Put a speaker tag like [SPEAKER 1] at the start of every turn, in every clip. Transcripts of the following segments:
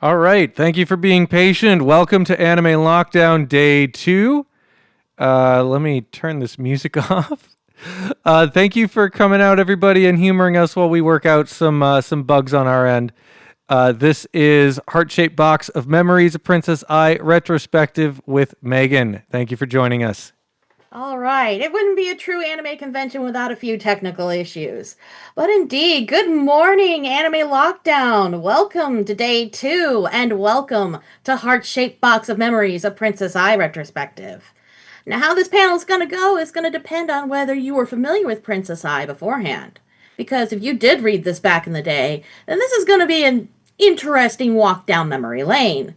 [SPEAKER 1] All right. Thank you for being patient. Welcome to Anime Lockdown Day 2. Let me turn this music off. Thank you for coming out, everybody, and humoring us while we work out some bugs on our end. This is Heart-Shaped Box of Memories, a Princess Eye retrospective with Megan. Thank you for joining us.
[SPEAKER 2] All right. It wouldn't be a true anime convention without a few technical issues. But indeed, good morning, Anime Lockdown. Welcome to day 2, and welcome to Heart-Shaped Box of Memories, a Princess Eye retrospective. Now, how this panel is going to go is going to depend on whether you were familiar with Princess Eye beforehand. Because if you did read this back in the day, then this is going to be an interesting walk down memory lane.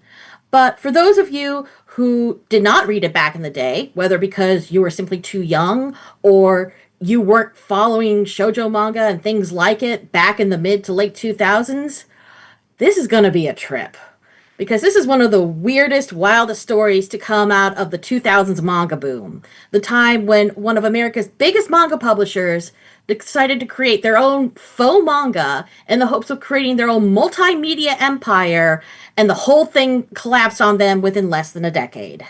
[SPEAKER 2] But for those of you who did not read it back in the day, whether because you were simply too young or you weren't following shoujo manga and things like it back in the mid to late 2000s, this is going to be a trip. Because this is one of the weirdest, wildest stories to come out of the 2000s manga boom. The time when one of America's biggest manga publishers decided to create their own faux manga in the hopes of creating their own multimedia empire, and the whole thing collapsed on them within less than a decade.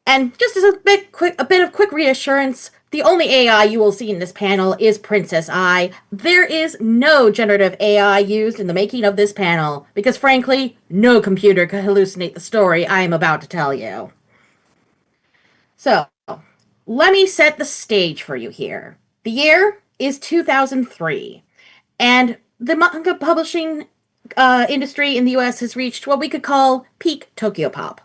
[SPEAKER 2] And just as a bit of quick reassurance, the only AI you will see in this panel is Princess Eye. There is no generative AI used in the making of this panel, because frankly, no computer could hallucinate the story I am about to tell you. So, let me set the stage for you here. The year is 2003, and the manga publishing industry in the US has reached what we could call peak Tokyopop.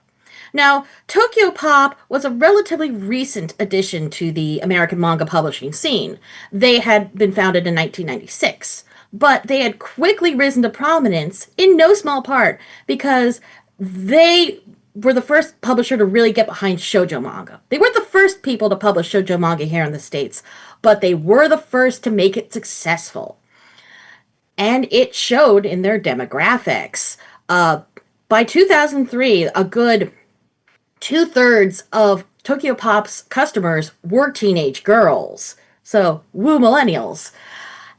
[SPEAKER 2] Now, Tokyopop was a relatively recent addition to the American manga publishing scene. They had been founded in 1996, but they had quickly risen to prominence in no small part because they were the first publisher to really get behind shoujo manga. They weren't the first people to publish shoujo manga here in the States, but they were the first to make it successful. And it showed in their demographics. By 2003, a good two-thirds of Tokyopop's customers were teenage girls. So, woo millennials.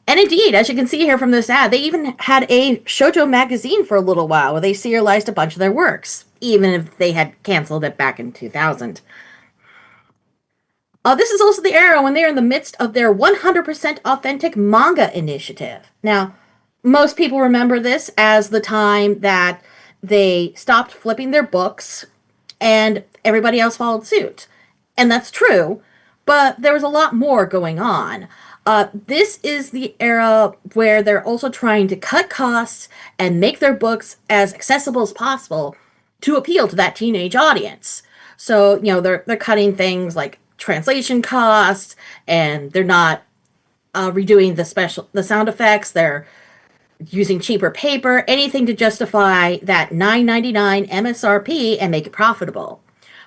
[SPEAKER 2] And indeed, as you can see here from this ad, they even had a shoujo magazine for a little while where they serialized a bunch of their works, even if they had canceled it back in 2000. This is also the era when they're in the midst of their 100% authentic manga initiative. Now, most people remember this as the time that they stopped flipping their books and everybody else followed suit. And that's true, but there was a lot more going on. This is the era where they're also trying to cut costs and make their books as accessible as possible to appeal to that teenage audience. So, they're cutting things like translation costs, and they're not redoing the sound effects. They're using cheaper paper, anything to justify that $9.99 MSRP and make it profitable.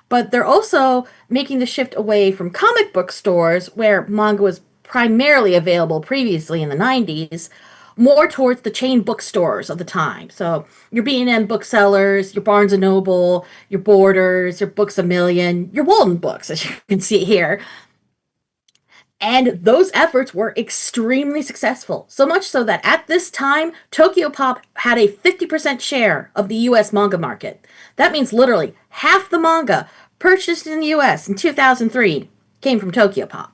[SPEAKER 2] But they're also making the shift away from comic book stores, where manga was primarily available previously in the 90s, more towards the chain bookstores of the time. So your B&M booksellers, your Barnes & Noble, your Borders, your Books A Million, your Walden Books, as you can see here. And those efforts were extremely successful, so much so that at this time, Tokyopop had a 50% share of the US manga market. That means literally half the manga purchased in the US in 2003 came from Tokyopop.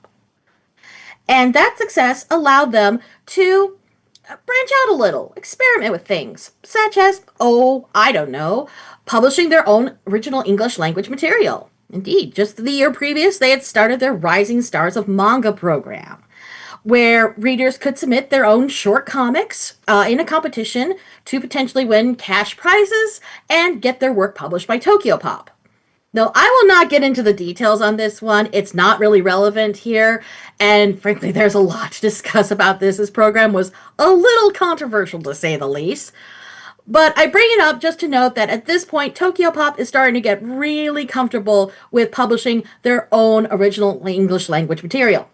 [SPEAKER 2] And that success allowed them to branch out a little, experiment with things, such as, I don't know, publishing their own original English language material. Indeed, just the year previous, they had started their Rising Stars of Manga program, where readers could submit their own short comics in a competition to potentially win cash prizes and get their work published by Tokyopop. Now, I will not get into the details on this one. It's not really relevant here, and frankly, there's a lot to discuss about this. This program was a little controversial, to say the least. But I bring it up just to note that at this point, Tokyopop is starting to get really comfortable with publishing their own original English language material.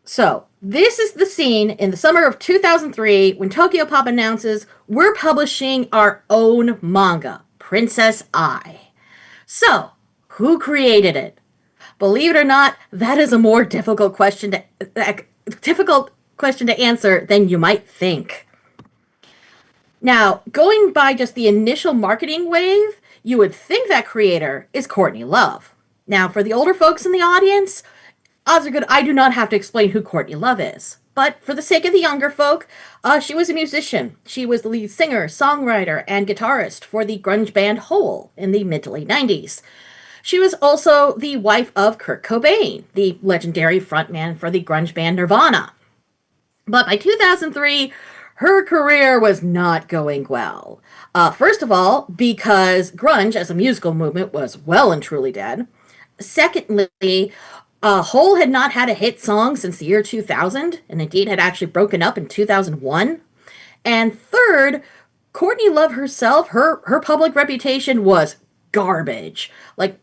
[SPEAKER 2] So, this is the scene in the summer of 2003 when Tokyopop announces, we're publishing our own manga, Princess Eye. So, who created it? Believe it or not, that is a more difficult question to answer than you might think. Now, going by just the initial marketing wave, you would think that creator is Courtney Love. Now, for the older folks in the audience, odds are good I do not have to explain who Courtney Love is. But for the sake of the younger folk, she was a musician. She was the lead singer, songwriter, and guitarist for the grunge band Hole in the mid to late 90s. She was also the wife of Kurt Cobain, the legendary frontman for the grunge band Nirvana. But by 2003, her career was not going well. First of all, because grunge as a musical movement was well and truly dead. Secondly, Hole had not had a hit song since the year 2000, and indeed had actually broken up in 2001. And third, Courtney Love herself, her public reputation was garbage. Like,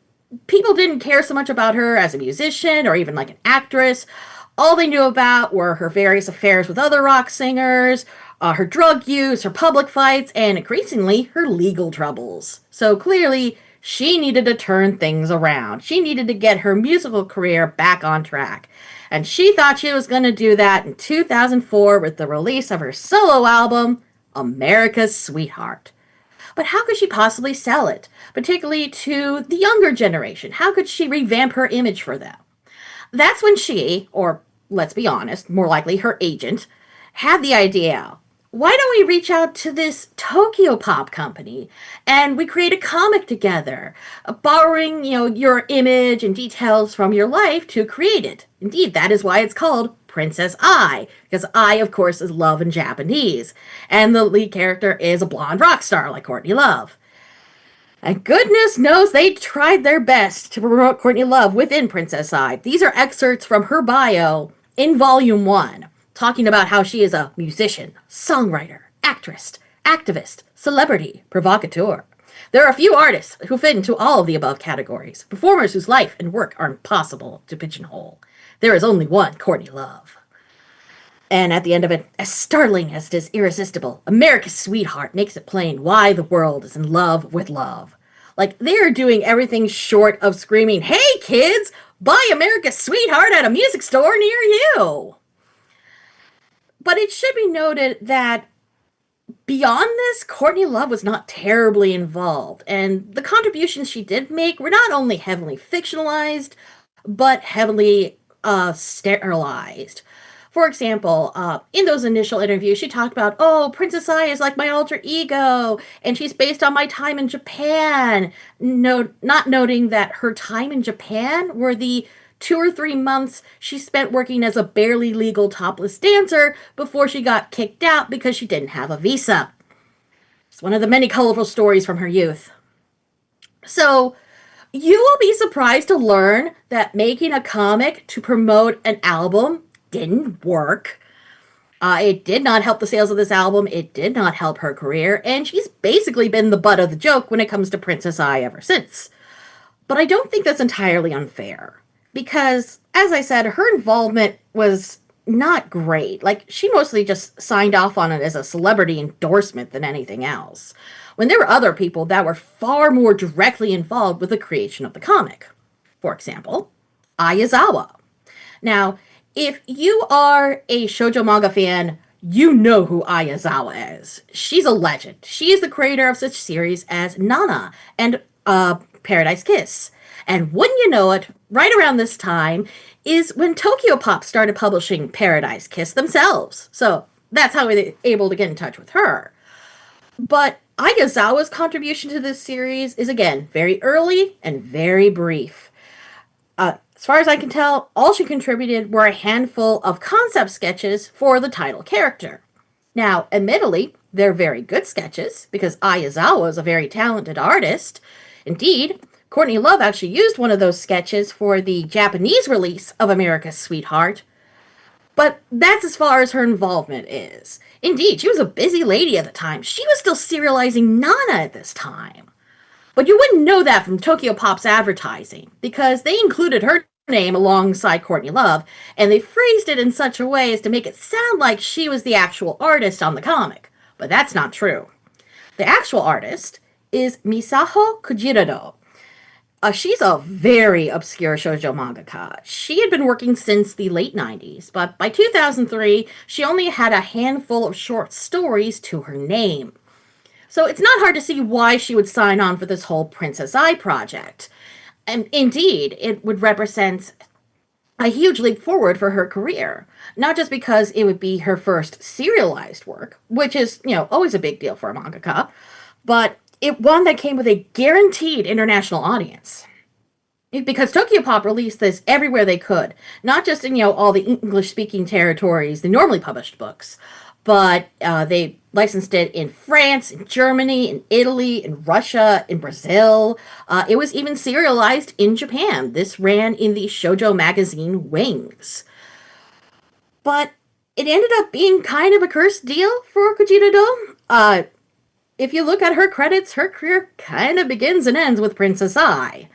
[SPEAKER 2] people didn't care so much about her as a musician or even like an actress. All they knew about were her various affairs with other rock singers, her drug use, her public fights, and increasingly her legal troubles. So clearly, she needed to turn things around. She needed to get her musical career back on track. And she thought she was going to do that in 2004 with the release of her solo album, America's Sweetheart. But how could she possibly sell it, particularly to the younger generation? How could she revamp her image for them? That's when she, or let's be honest, more likely her agent, had the idea. Why don't we reach out to this Tokyo Pop company and we create a comic together, borrowing, your image and details from your life to create it. Indeed, that is why it's called Princess Ai, because Ai, of course, is love in Japanese, and the lead character is a blonde rock star like Courtney Love. And goodness knows they tried their best to promote Courtney Love within Princess Side. These are excerpts from her bio in Volume 1, talking about how she is a musician, songwriter, actress, activist, celebrity, provocateur. There are a few artists who fit into all of the above categories, performers whose life and work are impossible to pigeonhole. There is only one Courtney Love. And at the end of it, as startling as it is irresistible, America's Sweetheart makes it plain why the world is in love with love. Like, they are doing everything short of screaming, "Hey kids, buy America's Sweetheart at a music store near you!" But it should be noted that beyond this, Courtney Love was not terribly involved, and the contributions she did make were not only heavily fictionalized, but heavily sterilized. For example, in those initial interviews, she talked about, oh, Princess Ai is like my alter ego, and she's based on my time in Japan. No, not noting that her time in Japan were the 2 or 3 months she spent working as a barely legal topless dancer before she got kicked out because she didn't have a visa. It's one of the many colorful stories from her youth. So, you will be surprised to learn that making a comic to promote an album didn't work. It did not help the sales of this album. It did not help her career. And she's basically been the butt of the joke when it comes to Princess Ai ever since. But I don't think that's entirely unfair. Because, as I said, her involvement was not great. Like, she mostly just signed off on it as a celebrity endorsement than anything else, when there were other people that were far more directly involved with the creation of the comic. For example, Ayazawa. Now, if you are a shoujo manga fan, you know who Ayazawa is. She's a legend. She is the creator of such series as Nana and Paradise Kiss. And wouldn't you know it, right around this time is when Tokyo Pop started publishing Paradise Kiss themselves. So that's how we were able to get in touch with her. But Ayazawa's contribution to this series is, again, very early and very brief. As far as I can tell, all she contributed were a handful of concept sketches for the title character. Now, admittedly, they're very good sketches, because Ayazawa is a very talented artist. Indeed, Courtney Love actually used one of those sketches for the Japanese release of America's Sweetheart. But that's as far as her involvement is. Indeed, she was a busy lady at the time. She was still serializing Nana at this time. But you wouldn't know that from Tokyo Pop's advertising, because they included her name alongside Courtney Love, and they phrased it in such a way as to make it sound like she was the actual artist on the comic. But that's not true. The actual artist is Misaho Kujirado. She's a very obscure shoujo mangaka. She had been working since the late 90s, but by 2003, she only had a handful of short stories to her name. So it's not hard to see why she would sign on for this whole Princess Eye project. And indeed, it would represent a huge leap forward for her career. Not just because it would be her first serialized work, which is, always a big deal for a mangaka, but it one that came with a guaranteed international audience. Because Tokyo Pop released this everywhere they could, not just in all the English speaking territories they normally published books, but they licensed it in France, in Germany, in Italy, in Russia, in Brazil. It was even serialized in Japan. This ran in the shoujo magazine Wings. But it ended up being kind of a cursed deal for Kojita Do. If you look at her credits, her career kind of begins and ends with Princess Eye.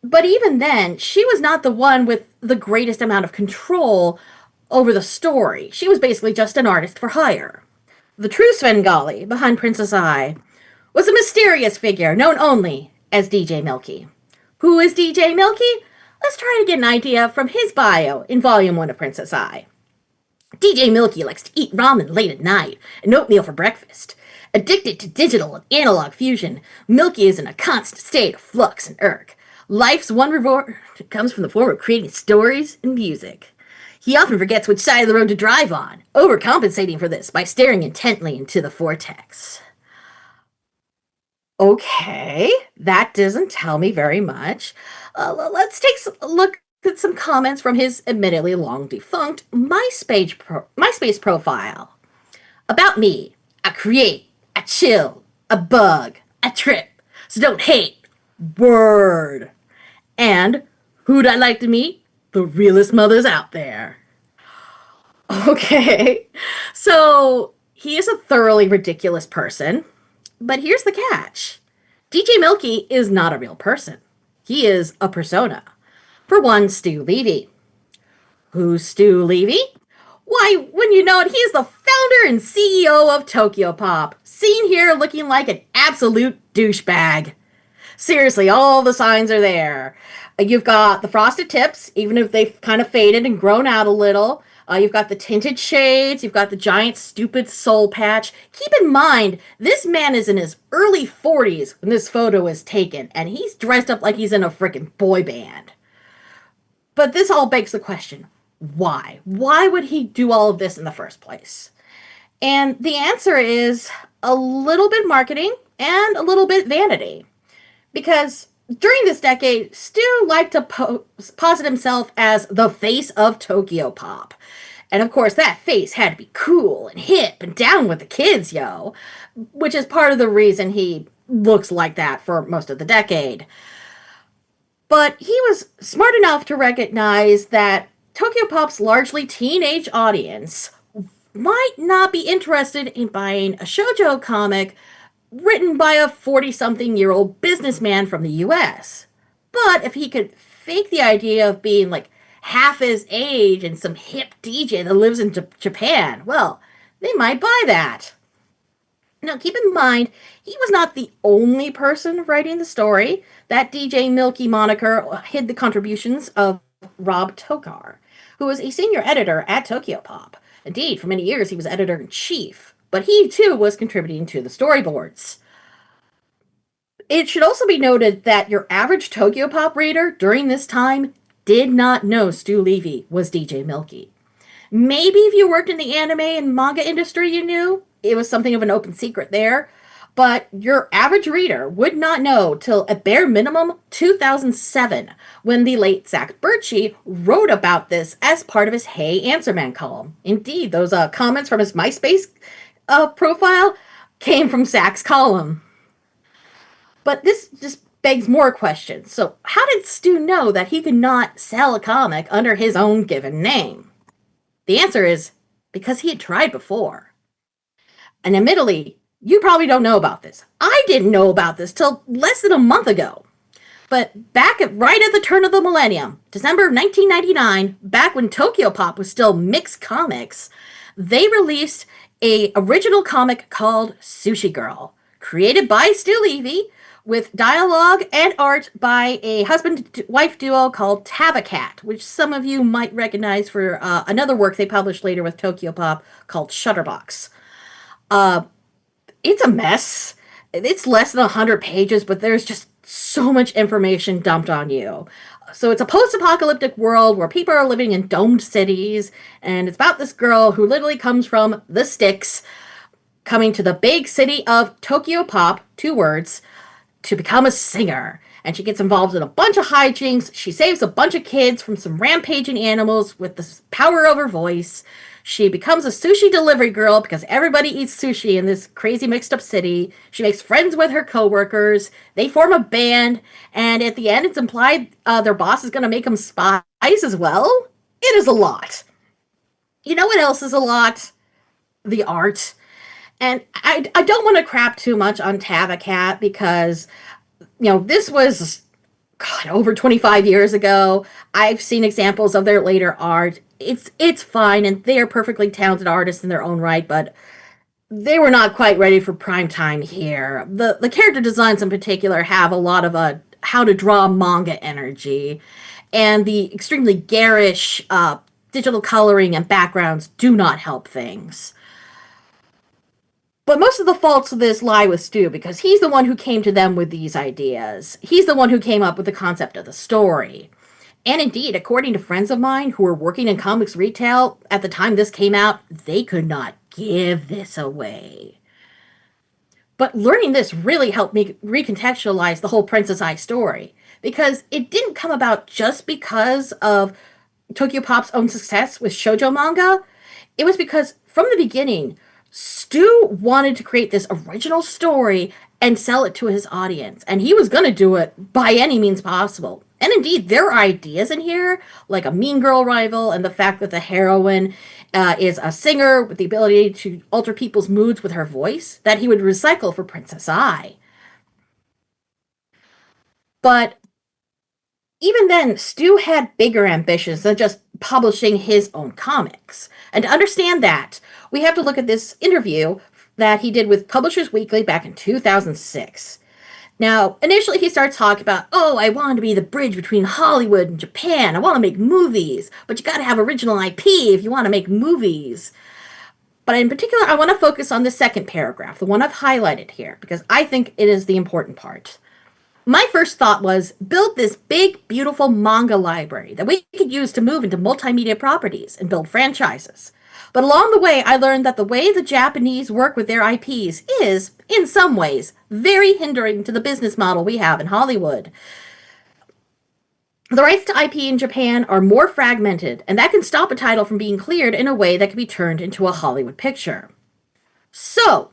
[SPEAKER 2] But even then, she was not the one with the greatest amount of control over the story. She was basically just an artist for hire. The true Svengali behind Princess Eye was a mysterious figure known only as DJ Milky. Who is DJ Milky? Let's try to get an idea from his bio in Volume 1 of Princess Eye. DJ Milky likes to eat ramen late at night and oatmeal for breakfast. Addicted to digital and analog fusion, Milky is in a constant state of flux and irk. Life's one reward comes from the form of creating stories and music. He often forgets which side of the road to drive on, overcompensating for this by staring intently into the vortex. Okay, that doesn't tell me very much. Let's take a look at some comments from his admittedly long defunct MySpace profile. About me, I create, I chill, I bug, I trip, so don't hate. Word. And who'd I like to meet? The realest mothers out there. Okay, so he is a thoroughly ridiculous person, but here's the catch. DJ Milky is not a real person. He is a persona. For one, Stu Levy. Who's Stu Levy? Why, when you know it, he is the founder and CEO of Tokyo Pop, seen here looking like an absolute douchebag. Seriously, all the signs are there. You've got the frosted tips, even if they've kind of faded and grown out a little. You've got the tinted shades. You've got the giant, stupid soul patch. Keep in mind, this man is in his early 40s when this photo is taken, and he's dressed up like he's in a freaking boy band. But this all begs the question, why? Why would he do all of this in the first place? And the answer is a little bit marketing and a little bit vanity. Because during this decade, Stu liked to posit himself as the face of Tokyo Pop. And of course, that face had to be cool and hip and down with the kids, yo. Which is part of the reason he looks like that for most of the decade. But he was smart enough to recognize that Tokyo Pop's largely teenage audience might not be interested in buying a shoujo comic written by a 40-something-year-old businessman from the US. But if he could fake the idea of being like half his age and some hip DJ that lives in Japan, well, they might buy that. Now, keep in mind, he was not the only person writing the story. That DJ Milky moniker hid the contributions of Rob Tokar, who was a senior editor at Tokyo Pop. Indeed, for many years he was editor-in-chief, but he too was contributing to the storyboards. It should also be noted that your average Tokyo Pop reader during this time did not know Stu Levy was DJ Milky. Maybe if you worked in the anime and manga industry, you knew. It was something of an open secret there. But your average reader would not know till a bare minimum 2007, when the late Zach Birchie wrote about this as part of his Hey Answerman column. Indeed, those comments from his MySpace profile came from Zach's column. But this just begs more questions. So how did Stu know that he could not sell a comic under his own given name? The answer is because he had tried before. And admittedly, you probably don't know about this. I didn't know about this till less than a month ago. But right at the turn of the millennium, December of 1999, back when Tokyo Pop was still Mixed Comics, they released a original comic called Sushi Girl, created by Stu Levy, with dialogue and art by a husband-wife duo called Tabacat, which some of you might recognize for another work they published later with Tokyo Pop called Shutterbox. It's a mess. It's less than 100 pages, but there's just so much information dumped on you. So it's a post-apocalyptic world where people are living in domed cities, and it's about this girl who literally comes from the sticks, coming to the big city of Tokyo Pop, 2 words, to become a singer. And she gets involved in a bunch of hijinks. She saves a bunch of kids from some rampaging animals with the power of her voice. She becomes a sushi delivery girl because everybody eats sushi in this crazy mixed up city. She makes friends with her coworkers. They form a band, and at the end, it's implied their boss is going to make them spies as well. It is a lot. You know what else is a lot? The art. And I don't want to crap too much on Tavacat because, this was God, over 25 years ago. I've seen examples of their later art. It's fine, and they are perfectly talented artists in their own right, but they were not quite ready for prime time here. The character designs in particular have a lot of a how to draw manga energy, and the extremely garish digital coloring and backgrounds do not help things. But most of the faults of this lie with Stu because he's the one who came to them with these ideas. He's the one who came up with the concept of the story. And indeed, according to friends of mine who were working in comics retail at the time this came out, they could not give this away. But learning this really helped me recontextualize the whole Princess Eye story because it didn't come about just because of Tokyo Pop's own success with shoujo manga. It was because from the beginning, Stu wanted to create this original story and sell it to his audience, and he was going to do it by any means possible. And indeed, there are ideas in here, like a mean girl rival, and the fact that the heroine is a singer with the ability to alter people's moods with her voice, that he would recycle for Princess Eye. But even then, Stu had bigger ambitions than just publishing his own comics. And to understand that, we have to look at this interview that he did with Publishers Weekly back in 2006. Now, initially he starts talking about, oh, I want to be the bridge between Hollywood and Japan. I want to make movies, but you got to have original IP if you want to make movies. But in particular, I want to focus on the second paragraph, the one I've highlighted here, because I think it is the important part. My first thought was build this big, beautiful manga library that we could use to move into multimedia properties and build franchises. But along the way, I learned that the way the Japanese work with their IPs is, in some ways, very hindering to the business model we have in Hollywood. The rights to IP in Japan are more fragmented, and that can stop a title from being cleared in a way that can be turned into a Hollywood picture. So,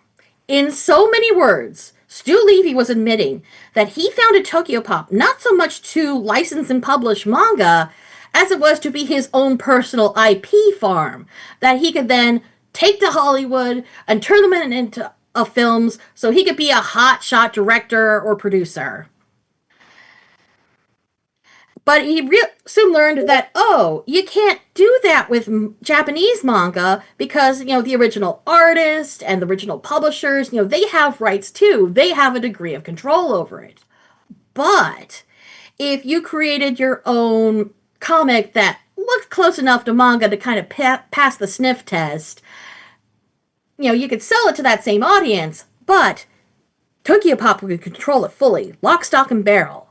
[SPEAKER 2] in so many words, Stu Levy was admitting that he founded Tokyo Pop not so much to license and publish manga as it was to be his own personal IP farm that he could then take to Hollywood and turn them into films so he could be a hotshot director or producer. But he soon learned that, oh, you can't do that with Japanese manga because, the original artist and the original publishers, they have rights too. They have a degree of control over it. But if you created your own comic that looked close enough to manga to kind of pass the sniff test, you could sell it to that same audience, but Tokyo Pop would control it fully, lock, stock, and barrel.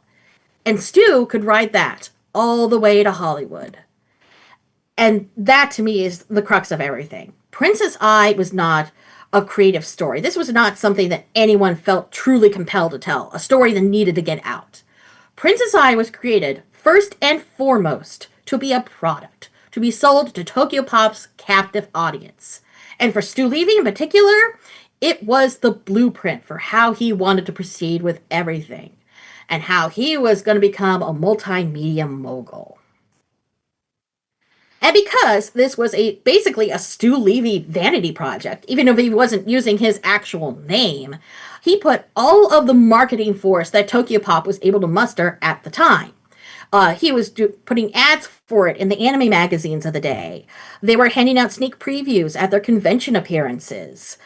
[SPEAKER 2] And Stu could ride that all the way to Hollywood. And that, to me, is the crux of everything. Princess Eye was not a creative story. This was not something that anyone felt truly compelled to tell, a story that needed to get out. Princess Eye was created, first and foremost, to be a product, to be sold to Tokyo Pop's captive audience. And for Stu Levy in particular, it was the blueprint for how he wanted to proceed with everything, and how he was going to become a multimedia mogul. And because this was basically a Stu Levy vanity project, even if he wasn't using his actual name, he put all of the marketing force that Tokyo Pop was able to muster at the time. He was putting ads for it in the anime magazines of the day. They were handing out sneak previews at their convention appearances.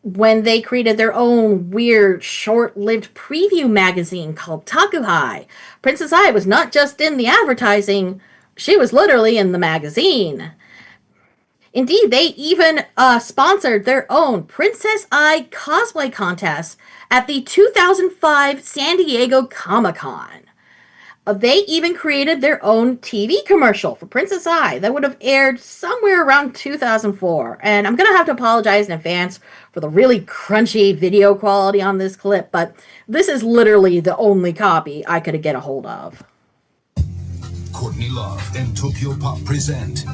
[SPEAKER 2] When they created their own weird, short-lived preview magazine called Takuhai, Princess Eye was not just in the advertising, she was literally in the magazine. Indeed, they even sponsored their own Princess Eye cosplay contest at the 2005 San Diego Comic Con. They even created their own TV commercial for Princess Eye that would have aired somewhere around 2004. And I'm going to have to apologize in advance for the really crunchy video quality on this clip, but this is literally the only copy I could get a hold of.
[SPEAKER 3] Courtney Love and Tokyo Pop present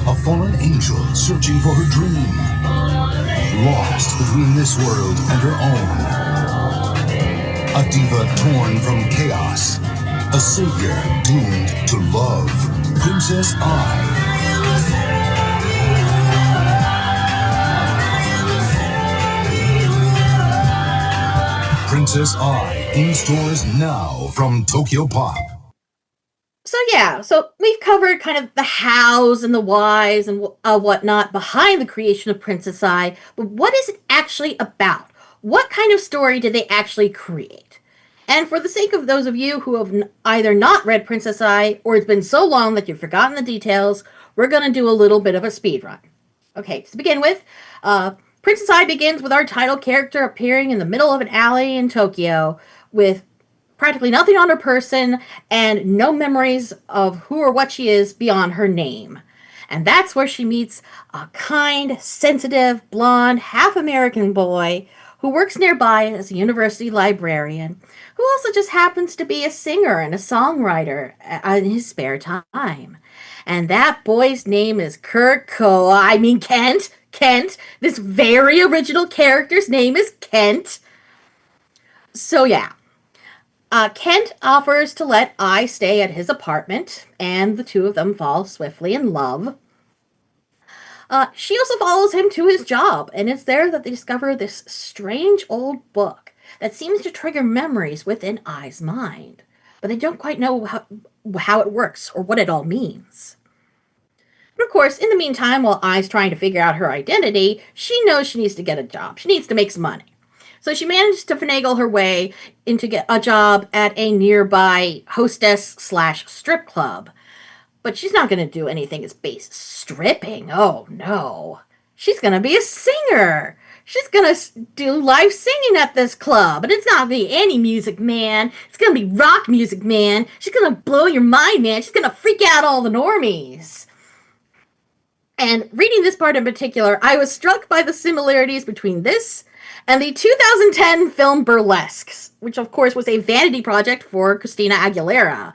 [SPEAKER 3] a fallen angel searching for her dream, lost between this world and her own. A diva torn from chaos, a savior doomed to love. Princess Eye. Princess Eye, in stores now from Tokyo Pop.
[SPEAKER 2] So yeah, so we've covered kind of the hows and the whys and whatnot behind the creation of Princess Eye, but what is it actually about? What kind of story did they actually create? And for the sake of those of you who have either not read Princess Eye or it's been so long that you've forgotten the details, we're going to do a little bit of a speed run. Okay, to begin with, Princess Eye begins with our title character appearing in the middle of an alley in Tokyo with practically nothing on her person and no memories of who or what she is beyond her name. And that's where she meets a kind, sensitive, blonde, half-American boy who works nearby as a university librarian, who also just happens to be a singer and a songwriter in his spare time. And that boy's name is Kent. Kent. This very original character's name is Kent. So yeah. Kent offers to let I stay at his apartment, and the two of them fall swiftly in love. She also follows him to his job, and it's there that they discover this strange old book that seems to trigger memories within I's mind. But they don't quite know how it works or what it all means. But of course, in the meantime, while I's trying to figure out her identity, she knows she needs to get a job. She needs to make some money. So she managed to finagle her way into get a job at a nearby hostess/strip club. But she's not going to do anything as base stripping. Oh, no. She's going to be a singer. She's going to do live singing at this club. And it's not going to be any music, man. It's going to be rock music, man. She's going to blow your mind, man. She's going to freak out all the normies. And reading this part in particular, I was struck by the similarities between this and the 2010 film Burlesque, which of course was a vanity project for Christina Aguilera,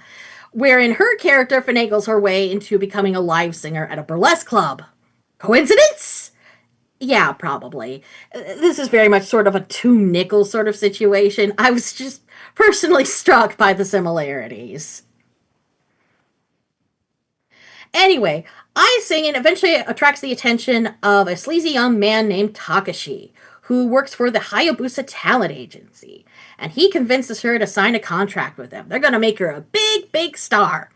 [SPEAKER 2] wherein her character finagles her way into becoming a live singer at a burlesque club. Coincidence? Yeah, probably. This is very much sort of a two nickel sort of situation. I was just personally struck by the similarities. Anyway, I singing eventually attracts the attention of a sleazy young man named Takashi, who works for the Hayabusa talent agency. And he convinces her to sign a contract with them. They're going to make her a big, big star.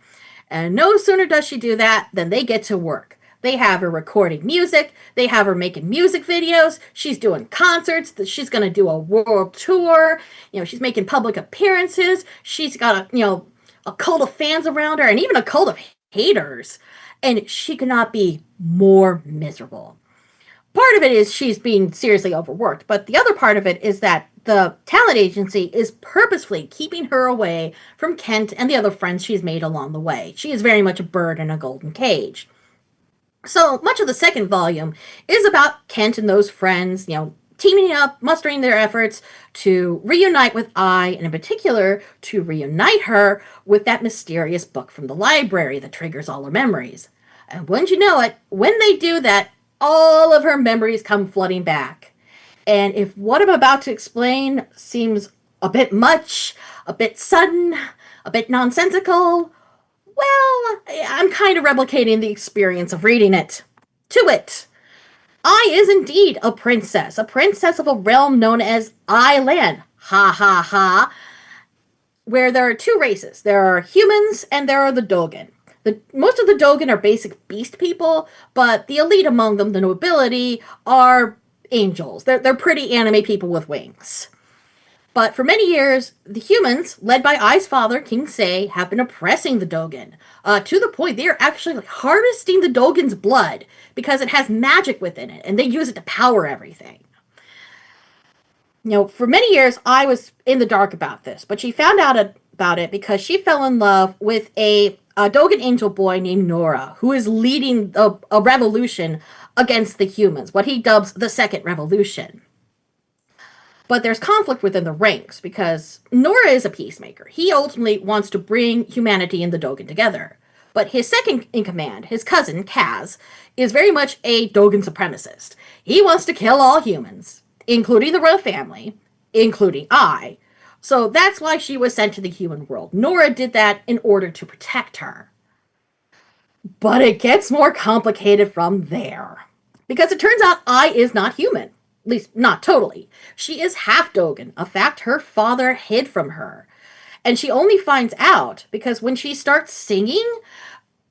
[SPEAKER 2] And no sooner does she do that than they get to work. They have her recording music. They have her making music videos. She's doing concerts. She's going to do a world tour. She's making public appearances. She's got a cult of fans around her and even a cult of haters. And she could not be more miserable. Part of it is she's being seriously overworked, but the other part of it is that the talent agency is purposefully keeping her away from Kent and the other friends she's made along the way. She is very much a bird in a golden cage. So much of the second volume is about Kent and those friends, teaming up, mustering their efforts to reunite with I, and in particular, to reunite her with that mysterious book from the library that triggers all her memories. And wouldn't you know it, when they do that, all of her memories come flooding back. And if what I'm about to explain seems a bit much, a bit sudden, a bit nonsensical, well, I'm kind of replicating the experience of reading it. To it. I is indeed a princess of a realm known as I-Land. Ha ha ha. Where there are two races. There are humans and there are the Dogen. Most of the Dogen are basic beast people, but the elite among them, the nobility, are angels. They're pretty anime people with wings. But for many years, the humans, led by Ai's father, King Sei, have been oppressing the Dogen, to the point they are actually like, harvesting the Dogen's blood because it has magic within it, and they use it to power everything. For many years, I was in the dark about this, but she found out about it because she fell in love with a Dogen angel boy named Nora, who is leading a revolution against the humans, what he dubs the Second Revolution. But there's conflict within the ranks because Nora is a peacemaker. He ultimately wants to bring humanity and the Dogen together. But his second in command, his cousin, Kaz, is very much a Dogen supremacist. He wants to kill all humans, including the royal family, including I. So that's why she was sent to the human world. Nora did that in order to protect her. But it gets more complicated from there. Because it turns out I is not human. At least, not totally. She is half Dogen, a fact her father hid from her. And she only finds out because when she starts singing,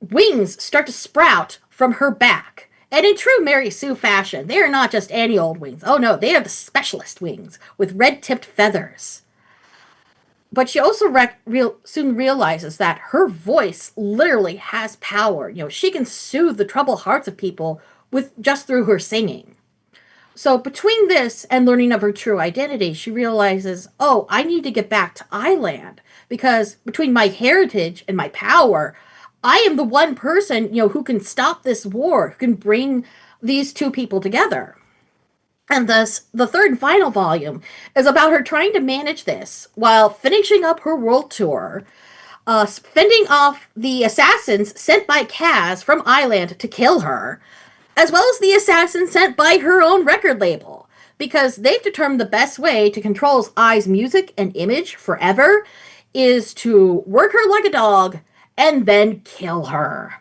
[SPEAKER 2] wings start to sprout from her back. And in true Mary Sue fashion, they are not just any old wings. Oh no, they are the specialist wings with red-tipped feathers. But she also soon realizes that her voice literally has power. She can soothe the troubled hearts of people with just through her singing. So between this and learning of her true identity, she realizes, oh, I need to get back to Island because between my heritage and my power, I am the one person, who can stop this war, who can bring these two people together. And thus, the third and final volume is about her trying to manage this while finishing up her world tour, fending off the assassins sent by Kaz from Island to kill her, as well as the assassins sent by her own record label, because they've determined the best way to control Ai's music and image forever is to work her like a dog and then kill her.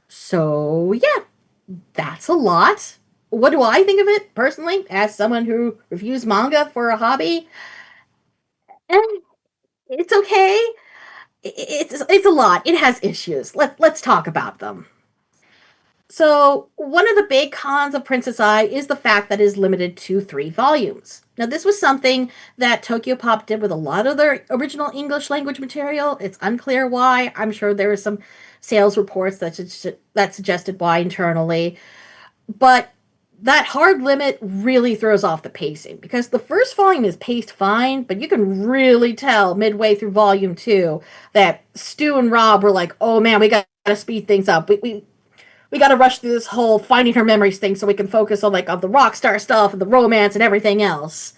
[SPEAKER 2] So, yeah, that's a lot. What do I think of it personally, as someone who reviews manga for a hobby? It's okay. It's a lot. It has issues. Let's talk about them. So, one of the big cons of Princess Ai is the fact that it is limited to 3 volumes. Now, this was something that Tokyo Pop did with a lot of their original English language material. It's unclear why. I'm sure there were some sales reports that suggested why internally. But that hard limit really throws off the pacing because the first volume is paced fine, but you can really tell midway through volume 2 that Stu and Rob were like, oh man, we gotta speed things up. We got to rush through this whole finding her memories thing so we can focus on the rock star stuff and the romance and everything else.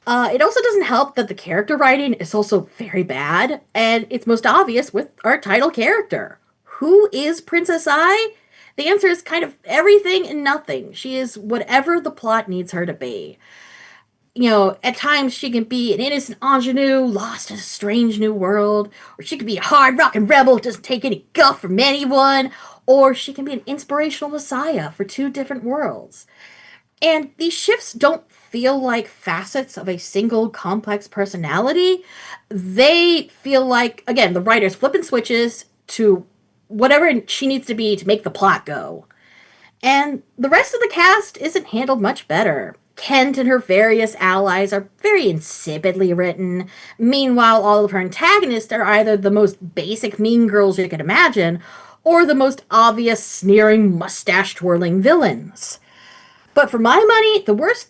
[SPEAKER 2] It also doesn't help that the character writing is also very bad, and it's most obvious with our title character. Who is Princess Ai? The answer is kind of everything and nothing. She is whatever the plot needs her to be. At times she can be an innocent ingenue lost in a strange new world, or she can be a hard rockin' rebel who doesn't take any guff from anyone, or she can be an inspirational messiah for 2 different worlds. And these shifts don't feel like facets of a single complex personality. They feel like, again, the writer's flipping switches to whatever she needs to be to make the plot go. And the rest of the cast isn't handled much better. Kent and her various allies are very insipidly written. Meanwhile, all of her antagonists are either the most basic mean girls you could imagine, or the most obvious sneering, mustache-twirling villains. But for my money, the worst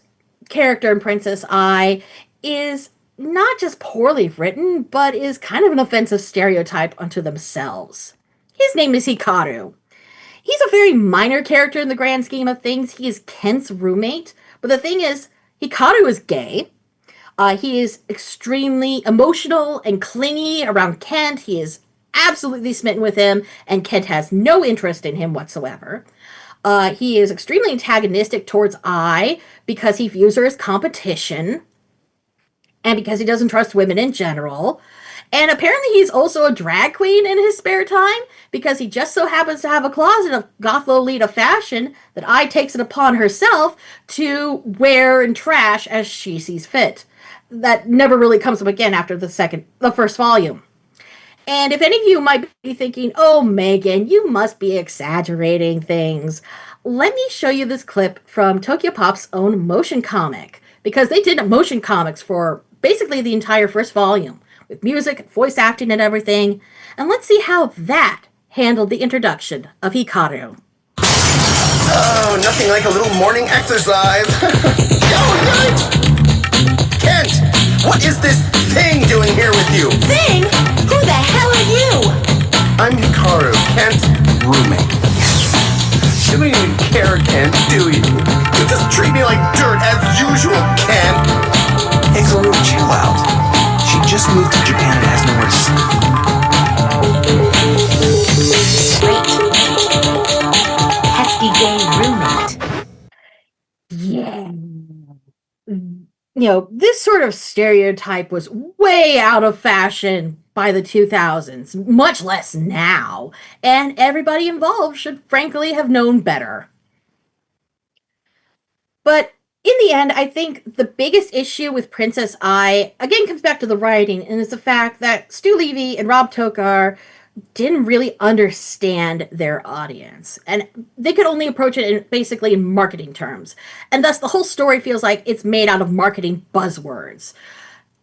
[SPEAKER 2] character in Princess Ai is not just poorly written, but is kind of an offensive stereotype unto themselves. His name is Hikaru. He's a very minor character in the grand scheme of things. He is Kent's roommate. But the thing is, Hikaru is gay. He is extremely emotional and clingy around Kent. He is absolutely smitten with him, and Kent has no interest in him whatsoever. He is extremely antagonistic towards Ai because he views her as competition, and because he doesn't trust women in general. And apparently he's also a drag queen in his spare time because he just so happens to have a closet of goth Lolita fashion that Ai takes it upon herself to wear and trash as she sees fit. That never really comes up again after the first volume. And if any of you might be thinking, oh, Megan, you must be exaggerating things, let me show you this clip from Tokyo Pop's own motion comic, because they did motion comics for basically the entire first volume, with music, voice acting, and everything. And let's see how that handled the introduction of Hikaru.
[SPEAKER 4] Oh, nothing like a little morning exercise. Oh, yikes! Kent, what is this thing doing here with you?
[SPEAKER 5] Thing? Who the hell are you?
[SPEAKER 4] I'm Hikaru, Kent's roommate. You don't even care, Kent, do you? You just treat me like dirt as usual, Kent.
[SPEAKER 6] Hikaru, chill out. She just moved to Japan and has nowhere to sleep.
[SPEAKER 5] Great. Pesky gay roommate.
[SPEAKER 2] Yeah. This sort of stereotype was way out of fashion by the 2000s, much less now, and everybody involved should frankly have known better. But in the end, I think the biggest issue with Princess Ai, again, comes back to the writing, and it's the fact that Stu Levy and Rob Tokar didn't really understand their audience. And they could only approach it basically in marketing terms. And thus the whole story feels like it's made out of marketing buzzwords.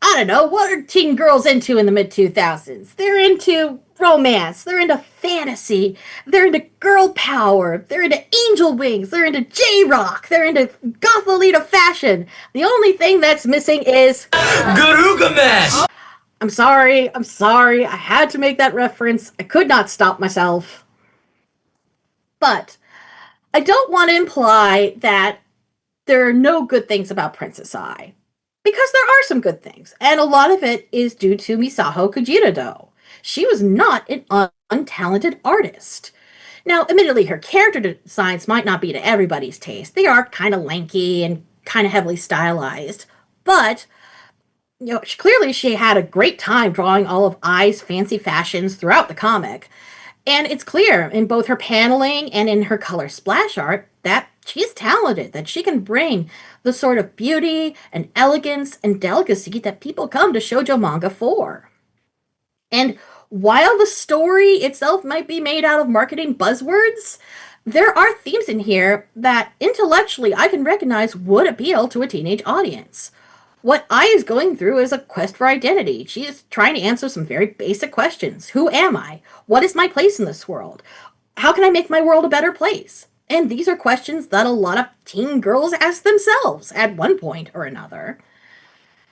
[SPEAKER 2] I don't know, what are teen girls into in the mid-2000s? They're into romance, they're into fantasy, they're into girl power, they're into angel wings, they're into J-rock, they're into goth Lolita fashion. The only thing that's missing is
[SPEAKER 6] Garugamesh!
[SPEAKER 2] I'm sorry, I had to make that reference. I could not stop myself. But I don't want to imply that there are no good things about Princess Ai. Because there are some good things, and a lot of it is due to Misaho Kujirado. She was not an untalented artist. Now, admittedly, her character designs might not be to everybody's taste. They are kind of lanky and kind of heavily stylized. But clearly she had a great time drawing all of Ai's fancy fashions throughout the comic. And it's clear in both her paneling and in her color splash art that she's talented, that she can bring the sort of beauty and elegance and delicacy that people come to shoujo manga for. And while the story itself might be made out of marketing buzzwords, there are themes in here that intellectually I can recognize would appeal to a teenage audience. What Ai is going through is a quest for identity. She is trying to answer some very basic questions. Who am I? What is my place in this world? How can I make my world a better place? And these are questions that a lot of teen girls ask themselves at one point or another.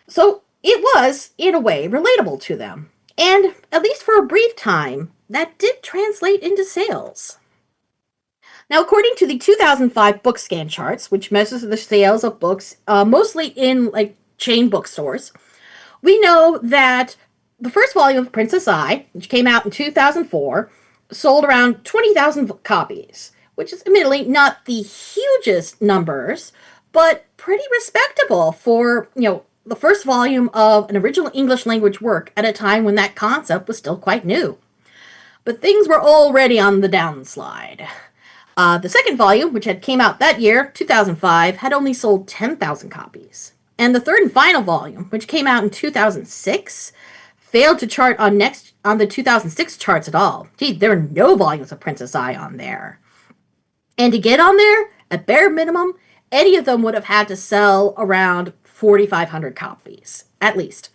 [SPEAKER 2] So it was, in a way, relatable to them. And, at least for a brief time, that did translate into sales. Now, according to the 2005 BookScan charts, which measures the sales of books mostly in chain bookstores, we know that the first volume of Princess Ai, which came out in 2004, sold around 20,000 copies, which is admittedly not the hugest numbers, but pretty respectable for, the first volume of an original English language work at a time when that concept was still quite new. But things were already on the downslide. The second volume, which had came out that year, 2005, had only sold 10,000 copies. And the third and final volume, which came out in 2006, failed to chart on the 2006 charts at all. Gee, there were no volumes of Princess Ai on there. And to get on there, at bare minimum, any of them would have had to sell around 4,500 copies, at least.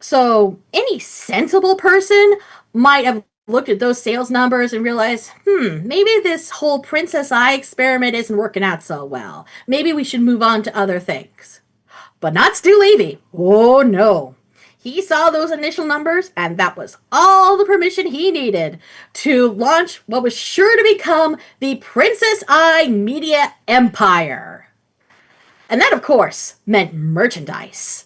[SPEAKER 2] So any sensible person might have looked at those sales numbers and realized, maybe this whole Princess Ai experiment isn't working out so well. Maybe we should move on to other things. But not Stu Levy. Oh no. He saw those initial numbers, and that was all the permission he needed to launch what was sure to become the Princess Ai media empire. And that, of course, meant merchandise.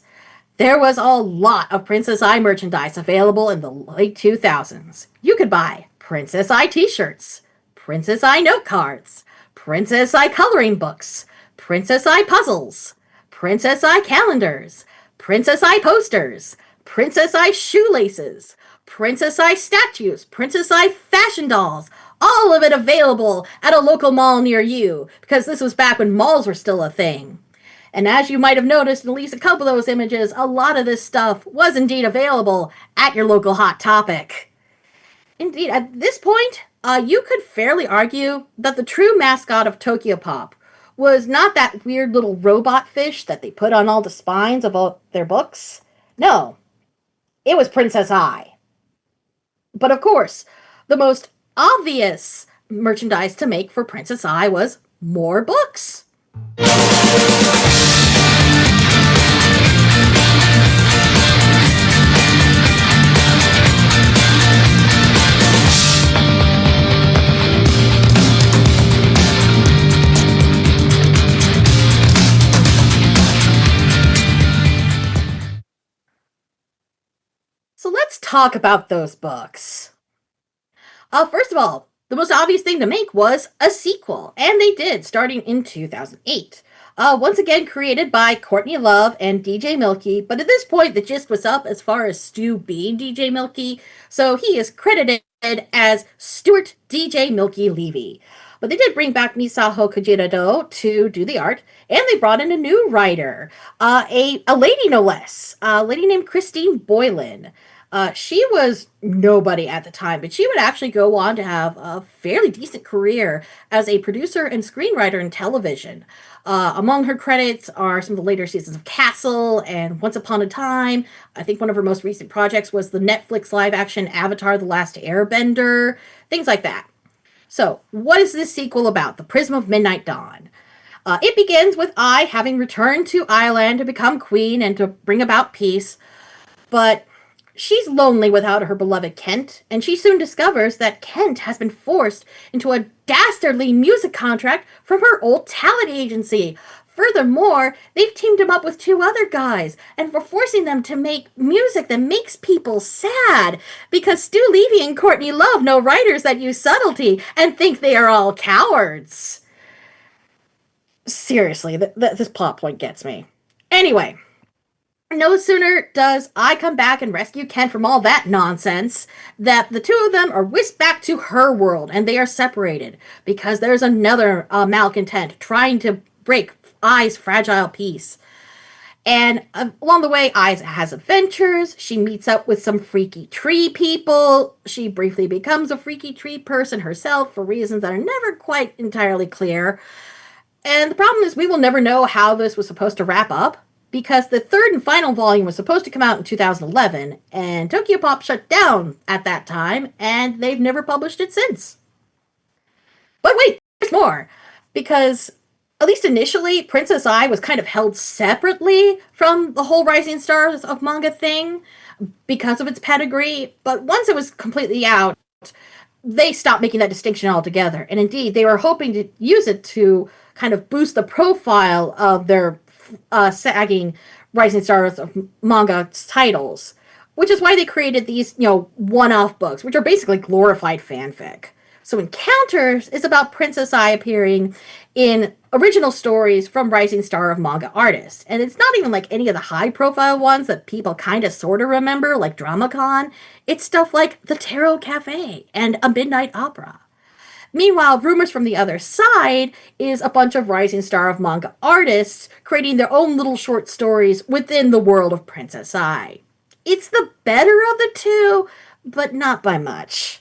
[SPEAKER 2] There was a lot of Princess Ai merchandise available in the late 2000s. You could buy Princess Ai t-shirts, Princess Ai note cards, Princess Ai coloring books, Princess Ai puzzles, Princess Ai calendars, Princess Ai posters, Princess Ai shoelaces, Princess Ai statues, Princess Ai fashion dolls, all of it available at a local mall near you, because this was back when malls were still a thing. And as you might have noticed in at least a couple of those images, a lot of this stuff was indeed available at your local Hot Topic. Indeed, at this point, you could fairly argue that the true mascot of Tokyopop was not that weird little robot fish that they put on all the spines of all their books. No, it was Princess Eye. But of course, the most obvious merchandise to make for Princess Eye was more books. So let's talk about those books. First of all, the most obvious thing to make was a sequel, and they did, starting in 2008. Once again created by Courtney Love and DJ Milky, but at this point the gist was up as far as Stu being DJ Milky, so he is credited as Stuart DJ Milky Levy. But they did bring back Misaho Kojirado to do the art, and they brought in a new writer, a lady no less, a lady named Christine Boylan. She was nobody at the time, but she would actually go on to have a fairly decent career as a producer and screenwriter in television. Among her credits are some of the later seasons of Castle and Once Upon a Time. I think one of her most recent projects was the Netflix live action Avatar The Last Airbender, things like that. So, what is this sequel about? The Prism of Midnight Dawn. It begins with Ai having returned to Island to become queen and to bring about peace, but she's lonely without her beloved Kent, and she soon discovers that Kent has been forced into a dastardly music contract from her old talent agency. Furthermore, they've teamed him up with two other guys, and we're forcing them to make music that makes people sad, because Stu Levy and Courtney Love know writers that use subtlety and think they are all cowards. Seriously, this plot point gets me. Anyway, no sooner does I come back and rescue Ken from all that nonsense that the two of them are whisked back to her world, and they are separated because there's another malcontent trying to break Ai's fragile peace. And along the way, Ai has adventures. She meets up with some freaky tree people. She briefly becomes a freaky tree person herself for reasons that are never quite entirely clear. And the problem is we will never know how this was supposed to wrap up, because the third and final volume was supposed to come out in 2011, and Tokyopop shut down at that time, and they've never published it since. But wait, there's more, because at least initially, Princess Ai was kind of held separately from the whole Rising Stars of manga thing because of its pedigree, but once it was completely out, they stopped making that distinction altogether. And indeed, they were hoping to use it to kind of boost the profile of their sagging Rising Stars of manga titles, which is why they created these, one-off books, which are basically glorified fanfic. So Encounters is about Princess Ai appearing in original stories from Rising Star of manga artists. And it's not even like any of the high-profile ones that people kind of sort of remember, like DramaCon. It's stuff like The Tarot Cafe and A Midnight Opera. Meanwhile, Rumors from the Other Side is a bunch of Rising Star of manga artists creating their own little short stories within the world of Princess Ai. It's the better of the two, but not by much.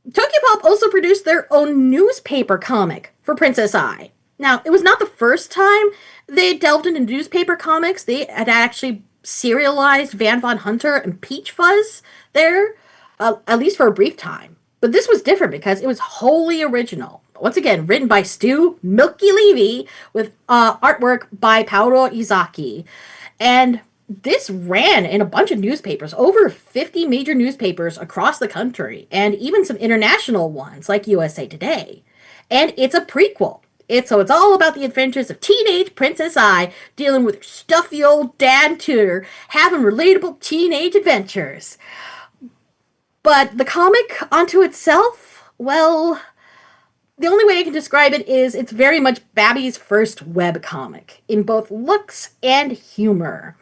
[SPEAKER 2] Tokyopop also produced their own newspaper comic for Princess Ai. Now, it was not the first time they delved into newspaper comics. They had actually serialized Van Von Hunter and Peach Fuzz there, at least for a brief time. But this was different because it was wholly original. Once again, written by Stu Milky Levy with artwork by Paolo Izaki. And this ran in a bunch of newspapers, over 50 major newspapers across the country, and even some international ones like USA Today. And it's a prequel. So it's all about the adventures of teenage Princess Ai dealing with her stuffy old dad tutor, having relatable teenage adventures. But the comic onto itself, well, the only way I can describe it is it's very much Babby's first web comic, in both looks and humor.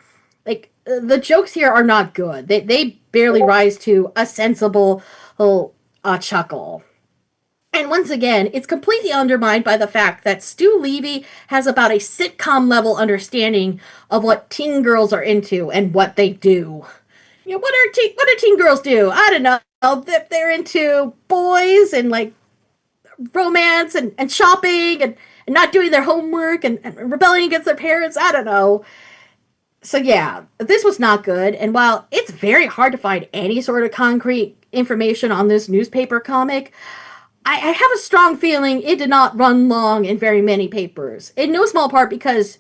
[SPEAKER 2] Like, the jokes here are not good. They barely rise to a sensible chuckle. And once again, it's completely undermined by the fact that Stu Levy has about a sitcom level understanding of what teen girls are into and what they do. What do teen girls do? I don't know. They're into boys and like romance and shopping, and and not doing their homework and rebelling against their parents. I don't know. So yeah, this was not good. And while it's very hard to find any sort of concrete information on this newspaper comic, I have a strong feeling it did not run long in very many papers. In no small part because,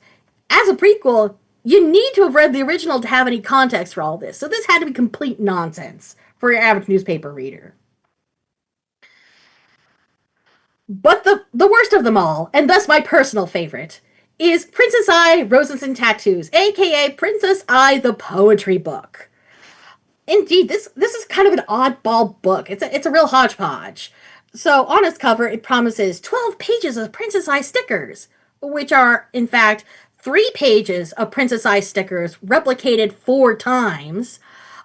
[SPEAKER 2] as a prequel, you need to have read the original to have any context for all this. So this had to be complete nonsense for your average newspaper reader. But the worst of them all, and thus my personal favorite, is Princess Ai Roses and Tattoos, aka Princess Ai the Poetry Book. Indeed, this is kind of an oddball book. It's a real hodgepodge. So on its cover, it promises 12 pages of Princess Ai stickers, which are, in fact, 3 pages of Princess Ai stickers replicated 4 times.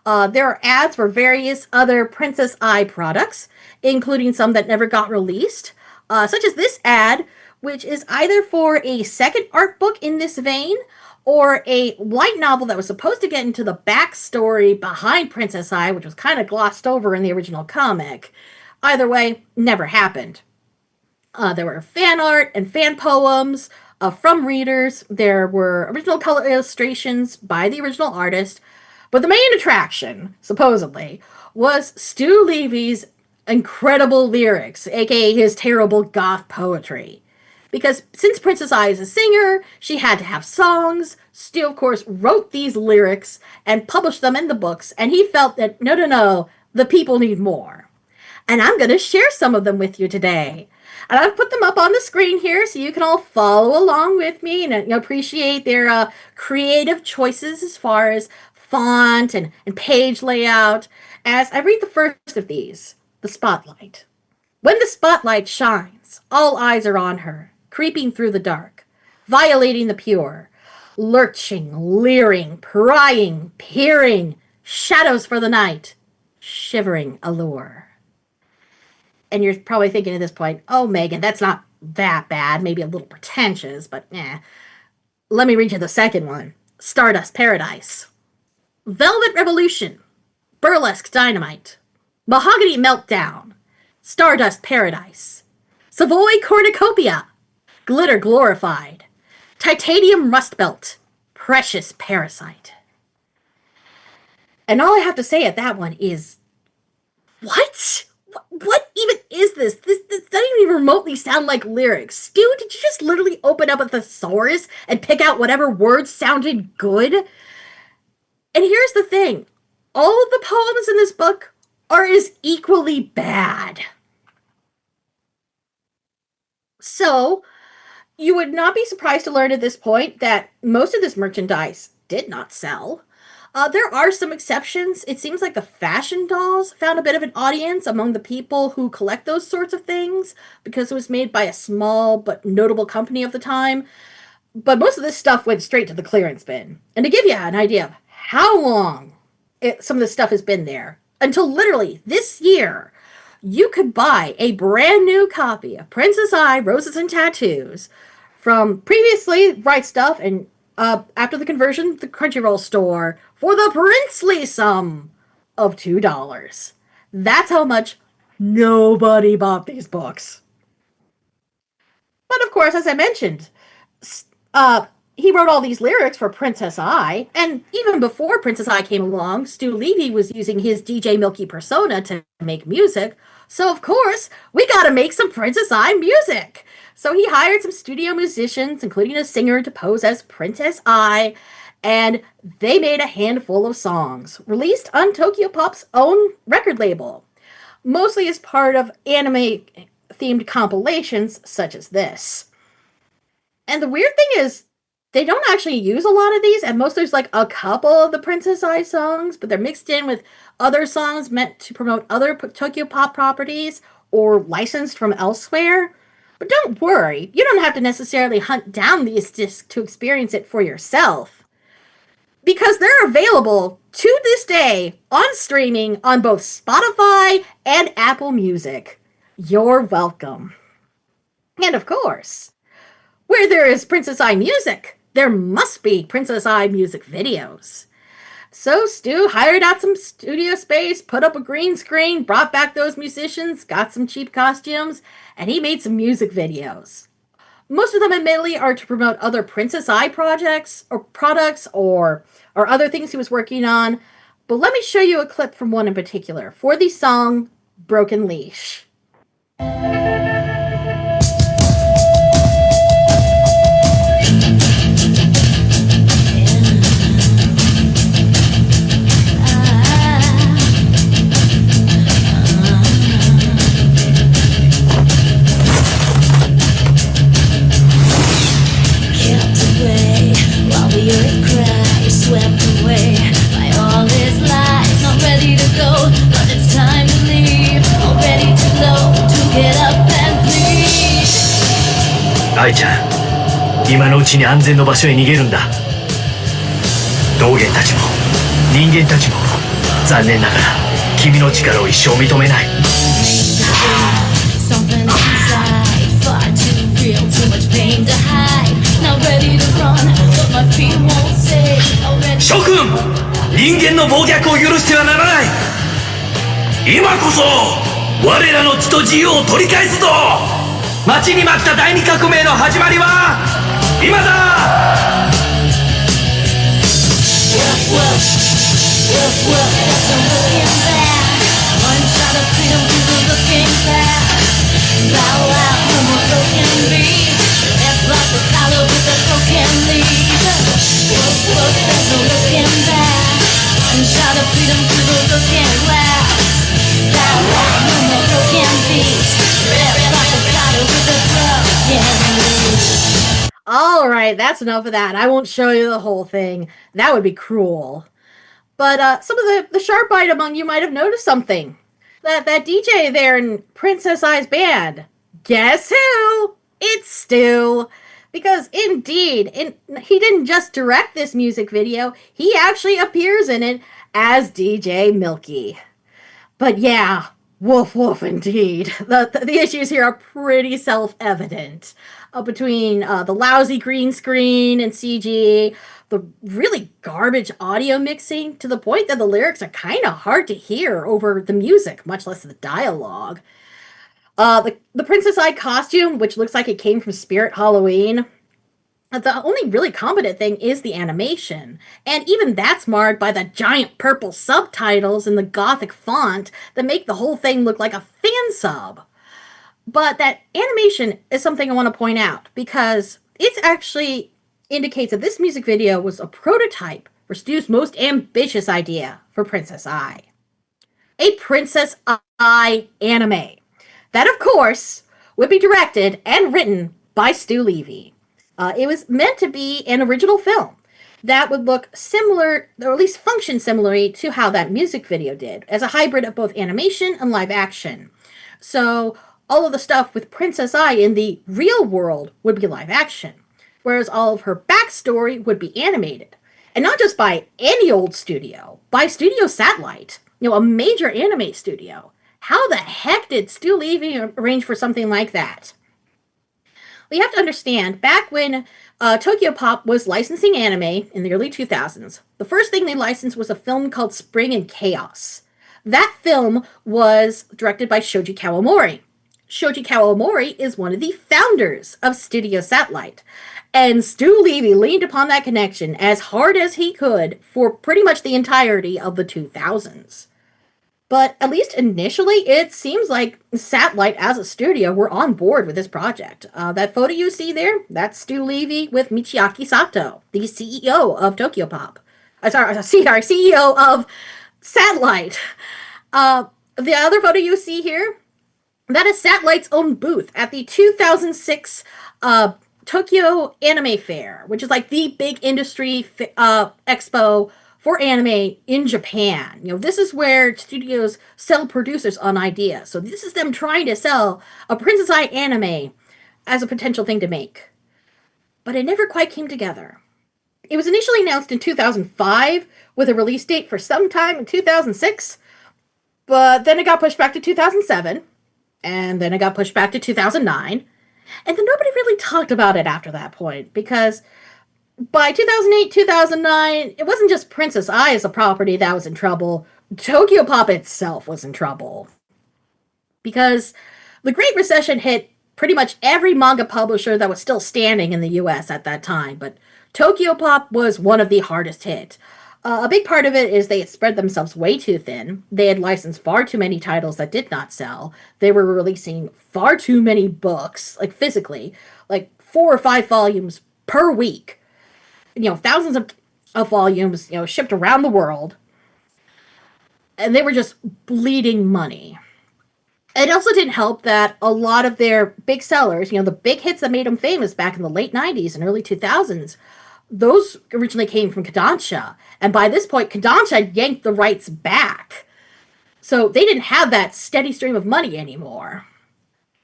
[SPEAKER 2] There are ads for various other Princess Ai products, including some that never got released, such as this ad, which is either for a second art book in this vein or a light novel that was supposed to get into the backstory behind Princess Ai, which was kind of glossed over in the original comic. Either way, never happened. There were fan art and fan poems from readers. There were original color illustrations by the original artist. But the main attraction, supposedly, was Stu Levy's incredible lyrics, aka his terrible goth poetry. Because since Princess Ai is a singer, she had to have songs. Stu, of course, wrote these lyrics and published them in the books, and he felt that, no, the people need more. And I'm going to share some of them with you today. And I've put them up on the screen here so you can all follow along with me and appreciate their creative choices as far as font and page layout. As I read the first of these, the spotlight. When the spotlight shines, all eyes are on her, creeping through the dark, violating the pure, lurching, leering, prying, peering, shadows for the night, shivering allure. And you're probably thinking at this point, oh, Megan, that's not that bad. Maybe a little pretentious, but eh. Let me read you the second one. Stardust Paradise. Velvet Revolution. Burlesque Dynamite. Mahogany Meltdown. Stardust Paradise. Savoy Cornucopia. Glitter Glorified. Titanium Rust Belt. Precious Parasite. And all I have to say at that one is, what? What even is this? This doesn't even remotely sound like lyrics. Stu, did you just literally open up a thesaurus and pick out whatever words sounded good? And here's the thing. All of the poems in this book are as equally bad. So, you would not be surprised to learn at this point that most of this merchandise did not sell. There are some exceptions. It seems like the fashion dolls found a bit of an audience among the people who collect those sorts of things because it was made by a small but notable company of the time. But most of this stuff went straight to the clearance bin. And to give you an idea of how long some of this stuff has been there, until literally this year, you could buy a brand new copy of Princess Ai, Roses and Tattoos from previously Right Stuff and after the conversion, the Crunchyroll store for the princely sum of $2. That's how much nobody bought these books. But of course, as I mentioned, he wrote all these lyrics for Princess Ai, and even before Princess Ai came along, Stu Levy was using his DJ Milky persona to make music, so of course, we gotta make some Princess Ai music! So he hired some studio musicians, including a singer, to pose as Princess Ai, and they made a handful of songs, released on Tokyopop's own record label, mostly as part of anime-themed compilations such as this. And the weird thing is, they don't actually use a lot of these, and most there's like a couple of the Princess Ai songs, but they're mixed in with other songs meant to promote other Tokyopop properties or licensed from elsewhere. But don't worry, you don't have to necessarily hunt down these discs to experience it for yourself, because they're available to this day on streaming on both Spotify and Apple Music. You're welcome. And of course, where there is Princess Ai music, there must be Princess Ai music videos. So Stu hired out some studio space, put up a green screen, brought back those musicians, got some cheap costumes, and he made some music videos. Most of them, admittedly, are to promote other Princess Eye projects or products or other things he was working on. But let me show you a clip from one in particular for the song Broken Leash.
[SPEAKER 7] Swept away by all his lies. Not ready to go, but it's time to leave. Already too low to get up and plead.
[SPEAKER 8] 愛ちゃん、今のうちに安全の場所へ逃げるんだ。道元たちも人間たちも残念ながら君の力を一生認めない。
[SPEAKER 7] Something inside, far too real, too much pain to hide. Not ready to run, but my feet won't stay.
[SPEAKER 8] 諸君、人間の暴虐を許してはならない。今こそ我らの血と自由を取り返すぞ。待ちに待った第二革命の始まりは今だ。
[SPEAKER 7] One shot of freedom through the looking glass. Bow out, no more broken beat. Let's block the collar with a broken lead. There's no looking back. One shot of freedom through the looking glass. Bow out, no more broken beat. Let's block the collar with a broken lead.
[SPEAKER 2] All right, that's enough of that. I won't show you the whole thing. That would be cruel. But some of the sharp-eyed among you might have noticed something. That DJ there in Princess Eye's band. Guess who? It's Stu. Because indeed, he didn't just direct this music video, he actually appears in it as DJ Milky. But yeah, woof woof indeed. The issues here are pretty self-evident. Between the lousy green screen and CG, the really garbage audio mixing, to the point that the lyrics are kind of hard to hear over the music, much less the dialogue. The Princess Eye costume, which looks like it came from Spirit Halloween, the only really competent thing is the animation, and even that's marred by the giant purple subtitles in the gothic font that make the whole thing look like a fan sub. But that animation is something I want to point out, because it actually indicates that this music video was a prototype for Stu's most ambitious idea for Princess Eye. A Princess Eye anime. That, of course, would be directed and written by Stu Levy. It was meant to be an original film that would look similar, or at least function similarly to how that music video did, as a hybrid of both animation and live action. So all of the stuff with Princess Eye in the real world would be live action, whereas all of her backstory would be animated. And not just by any old studio, by Studio Satellite, a major anime studio. How the heck did Stu Levy arrange for something like that? Well, you have to understand, back when Tokyo Pop was licensing anime in the early 2000s, the first thing they licensed was a film called Spring and Chaos. That film was directed by Shoji Kawamori. Shoji Kawamori is one of the founders of Studio Satellite, and Stu Levy leaned upon that connection as hard as he could for pretty much the entirety of the 2000s. But at least initially, it seems like Satellite as a studio were on board with this project. That photo you see there, that's Stu Levy with Michiaki Sato, the CEO of Tokyo Pop. CEO of Satellite. The other photo you see here, that is Satellite's own booth at the 2006 Tokyo Anime Fair, which is like the big industry expo for anime in Japan. This is where studios sell producers on ideas. So this is them trying to sell a Princess Eye anime as a potential thing to make. But it never quite came together. It was initially announced in 2005 with a release date for sometime in 2006, but then it got pushed back to 2007. And then it got pushed back to 2009. And then nobody really talked about it after that point, because by 2008, 2009, it wasn't just Princess Eye as a property that was in trouble. Tokyo Pop itself was in trouble. Because the Great Recession hit pretty much every manga publisher that was still standing in the US at that time, but Tokyopop was one of the hardest hit. A big part of it is they had spread themselves way too thin. They had licensed far too many titles that did not sell. They were releasing far too many books, like physically, like 4 or 5 volumes per week. Thousands of volumes, shipped around the world. And they were just bleeding money. It also didn't help that a lot of their big sellers, the big hits that made them famous back in the late 90s and early 2000s, those originally came from Kodansha. And by this point, Kodansha yanked the rights back. So they didn't have that steady stream of money anymore.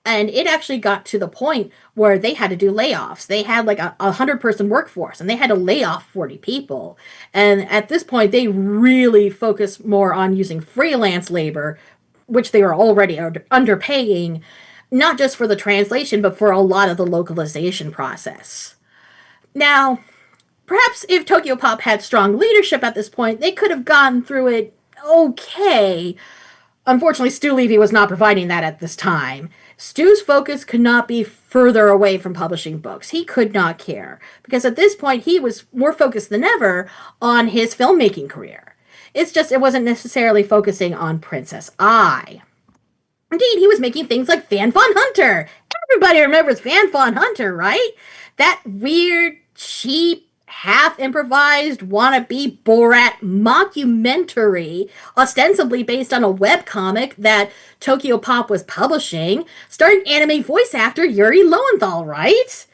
[SPEAKER 2] And it actually got to the point where they had to do layoffs. They had like a 100-person workforce, and they had to lay off 40 people. And at this point, they really focused more on using freelance labor, which they were already underpaying, not just for the translation, but for a lot of the localization process. Now, perhaps if Tokyopop had strong leadership at this point, they could have gone through it okay. Unfortunately, Stu Levy was not providing that at this time. Stu's focus could not be further away from publishing books. He could not care, because at this point he was more focused than ever on his filmmaking career. It's just it wasn't necessarily focusing on Princess Ai. Indeed, he was making things like Fan Fun Hunter. Everybody remembers Fan Fun Hunter, right? That weird, cheap, half-improvised, wannabe Borat mockumentary, ostensibly based on a webcomic that Tokyopop was publishing, starring anime voice actor Yuri Lowenthal, right?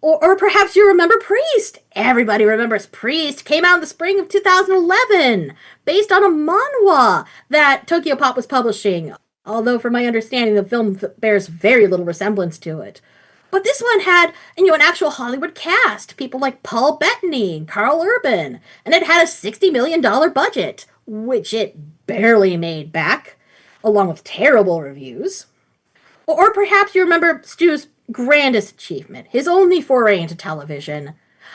[SPEAKER 2] Or perhaps you remember Priest. Everybody remembers Priest. Came out in the spring of 2011, based on a manhwa that Tokyopop was publishing. Although, from my understanding, the film bears very little resemblance to it. But this one had, an actual Hollywood cast. People like Paul Bettany and Carl Urban. And it had a $60 million budget, which it barely made back, along with terrible reviews. Or perhaps you remember Stu's grandest achievement, his only foray into television.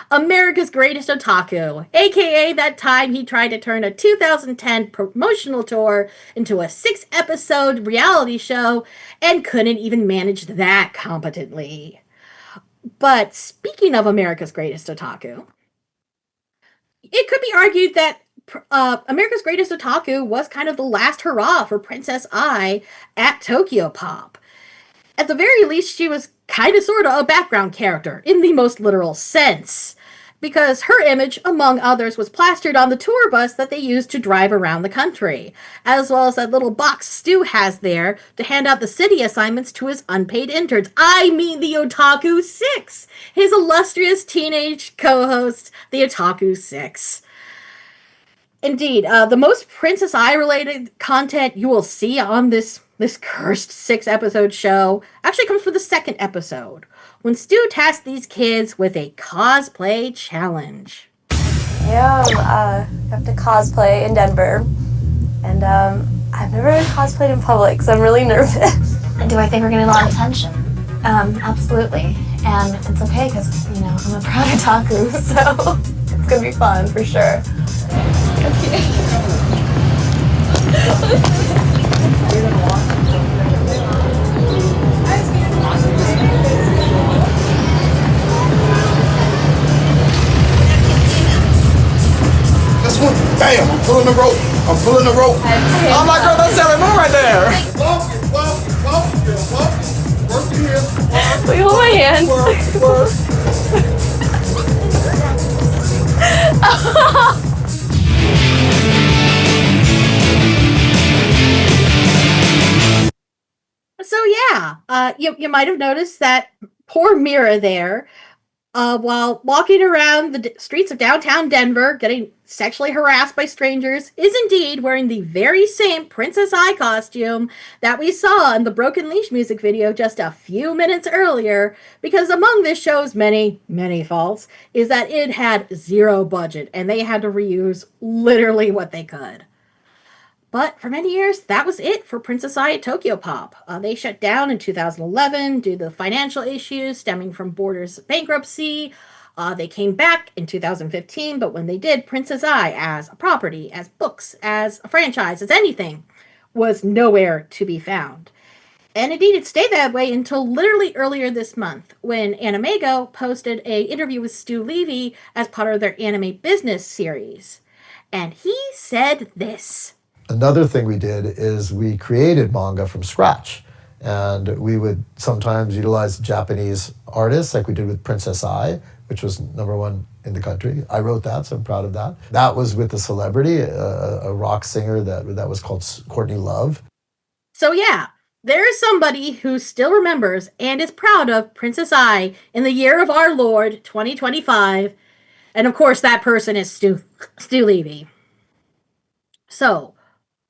[SPEAKER 2] America's Greatest Otaku, aka that time he tried to turn a 2010 promotional tour into a 6-episode reality show and couldn't even manage that competently. But speaking of America's Greatest Otaku, it could be argued that America's Greatest Otaku was kind of the last hurrah for Princess Ai at Tokyopop. At the very least, she was kind of sort of a background character, in the most literal sense, because her image, among others, was plastered on the tour bus that they used to drive around the country, as well as that little box Stu has there to hand out the city assignments to his unpaid interns. I mean the Otaku Six! His illustrious teenage co-host, the Otaku Six. Indeed, the most Princess Ai related content you will see on this cursed 6-episode show actually comes from the second episode, when Stu tasked these kids with a cosplay challenge.
[SPEAKER 9] Yeah, I have to cosplay in Denver, and I've never cosplayed in public, so I'm really nervous.
[SPEAKER 10] Do I think we're getting a lot of attention? Absolutely. And it's okay, because, I'm a proud otaku, so it's gonna be fun, for sure.
[SPEAKER 4] This one, bam, I'm pulling the rope. Oh my God, that's Sailor Moon right there.
[SPEAKER 9] Will you hold my hand?
[SPEAKER 2] So yeah, you might have noticed that poor Mira there, while walking around the streets of downtown Denver, getting sexually harassed by strangers, is indeed wearing the very same Princess Ai costume that we saw in the Broken Leash music video just a few minutes earlier, because among this show's many, many faults is that it had zero budget, and they had to reuse literally what they could. But for many years, that was it for Princess Ai at Tokyopop. They shut down in 2011 due to financial issues stemming from Borders bankruptcy. They came back in 2015, but when they did, Princess Ai, as a property, as books, as a franchise, as anything, was nowhere to be found. And indeed, it stayed that way until literally earlier this month when Animego posted a interview with Stu Levy as part of their anime business series. And he said this.
[SPEAKER 11] Another thing we did is we created manga from scratch. And we would sometimes utilize Japanese artists like we did with Princess Ai, which was #1 in the country. I wrote that, so I'm proud of that. That was with a celebrity, a rock singer that was called Courtney Love.
[SPEAKER 2] So yeah, there is somebody who still remembers and is proud of Princess Ai in the year of our Lord, 2025. And of course, that person is Stu Levy. So,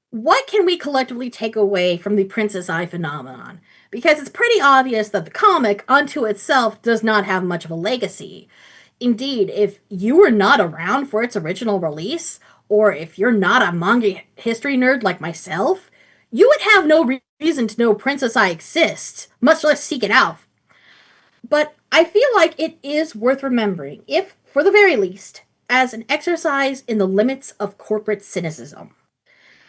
[SPEAKER 2] what can we collectively take away from the Princess Ai phenomenon? Because it's pretty obvious that the comic, unto itself, does not have much of a legacy. Indeed, if you were not around for its original release, or if you're not a manga history nerd like myself, you would have no reason to know Princess Ai exists, much less seek it out. But I feel like it is worth remembering, if, for the very least, as an exercise in the limits of corporate cynicism.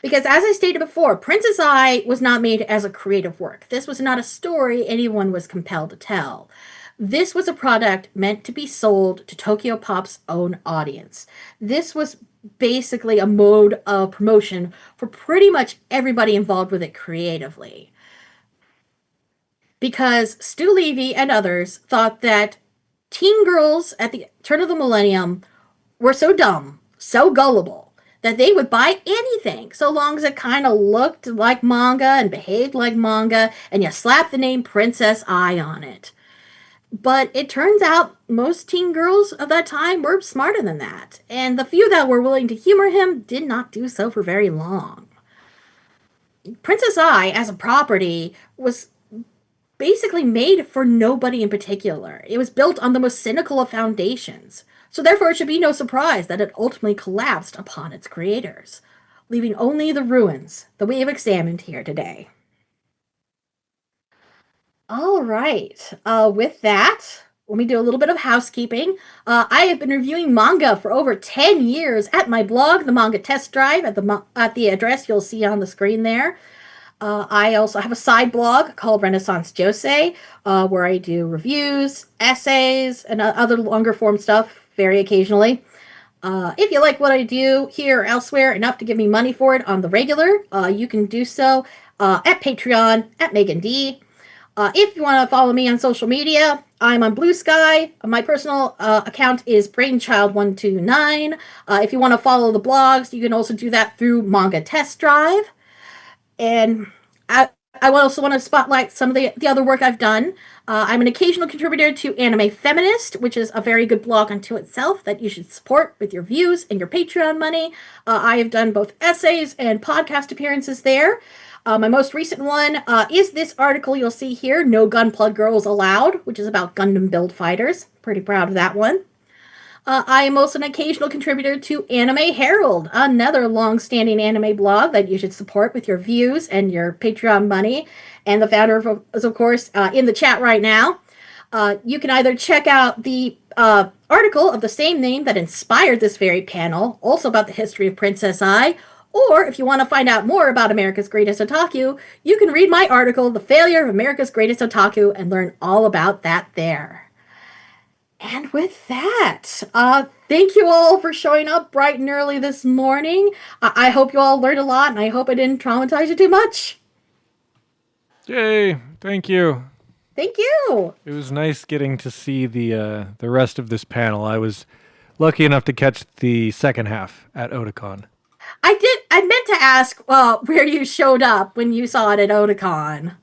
[SPEAKER 2] Because as I stated before, Princess Ai was not made as a creative work. This was not a story anyone was compelled to tell. This was a product meant to be sold to Tokyo Pop's own audience. This was basically a mode of promotion for pretty much everybody involved with it creatively. Because Stu Levy and others thought that teen girls at the turn of the millennium were so dumb, so gullible, that they would buy anything so long as it kind of looked like manga and behaved like manga and you slap the name Princess Ai on it. But it turns out most teen girls of that time were smarter than that, and the few that were willing to humor him did not do so for very long. Princess Ai, as a property, was basically made for nobody in particular. It was built on the most cynical of foundations. So therefore it should be no surprise that it ultimately collapsed upon its creators, leaving only the ruins that we have examined here today. All right. With that, let me do a little bit of housekeeping. I have been reviewing manga for over 10 years at my blog, The Manga Test Drive, at the address you'll see on the screen there. I also have a side blog called Renaissance Josei, where I do reviews, essays, and other longer form stuff very occasionally. If you like what I do here or elsewhere enough to give me money for it on the regular, you can do so at Patreon, at Megan D. If you want to follow me on social media, I'm on Blue Sky. My personal account is Brainchild129. If you want to follow the blogs, you can also do that through Manga Test Drive. And I also want to spotlight some of the other work I've done. I'm an occasional contributor to Anime Feminist, which is a very good blog unto itself that you should support with your views and your Patreon money. I have done both essays and podcast appearances there. My most recent one is this article you'll see here, No Gunplug Girls Allowed, which is about Gundam build fighters. Pretty proud of that one. I am also an occasional contributor to Anime Herald, another long-standing anime blog that you should support with your views and your Patreon money. And the founder is, of course, in the chat right now. You can either check out the article of the same name that inspired this very panel, also about the history of Princess Ai, or if you want to find out more about America's Greatest Otaku, you can read my article, The Failure of America's Greatest Otaku, and learn all about that there. And with that, thank you all for showing up bright and early this morning. I hope you all learned a lot, and I hope I didn't traumatize you too much.
[SPEAKER 1] Yay! Thank you.
[SPEAKER 2] Thank you.
[SPEAKER 1] It was nice getting to see the rest of this panel. I was lucky enough to catch the second half at Otakon.
[SPEAKER 2] I meant to ask where you showed up when you saw it at Otakon.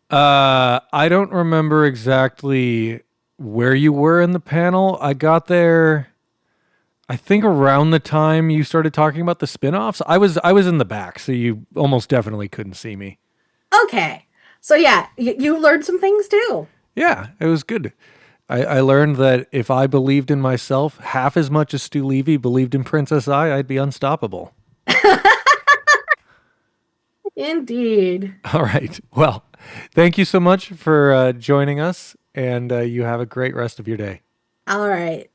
[SPEAKER 1] I don't remember exactly where you were in the panel. I got there, I think, around the time you started talking about the spin-offs. I was in the back, so you almost definitely couldn't see me.
[SPEAKER 2] Okay. So yeah, you learned some things too.
[SPEAKER 1] Yeah, it was good. I learned that if I believed in myself half as much as Stu Levy believed in Princess Ai, I'd be unstoppable.
[SPEAKER 2] Indeed.
[SPEAKER 1] All right. Well, thank you so much for joining us, and you have a great rest of your day.
[SPEAKER 2] All right.